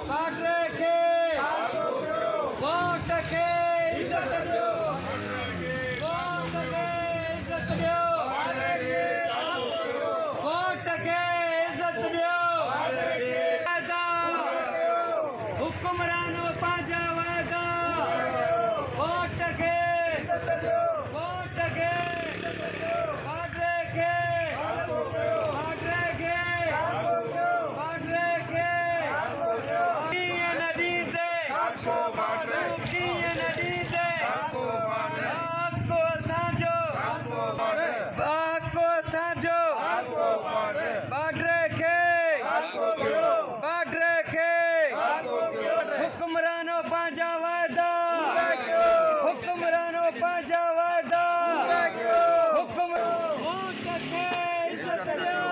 बाटले खे वोट खे इज्जत ॾियो वोट खे इज्जत ॾियो वोट खे इज्जत ॾियो हुक्मरानो पंहिंजा वाइदा वोट खे वोट खे हुक्मरानो पंहिंजा वाइदा हुक्मरानो पंहिंजा वाइदा हुक्म वोट खे इज्जत ॾियो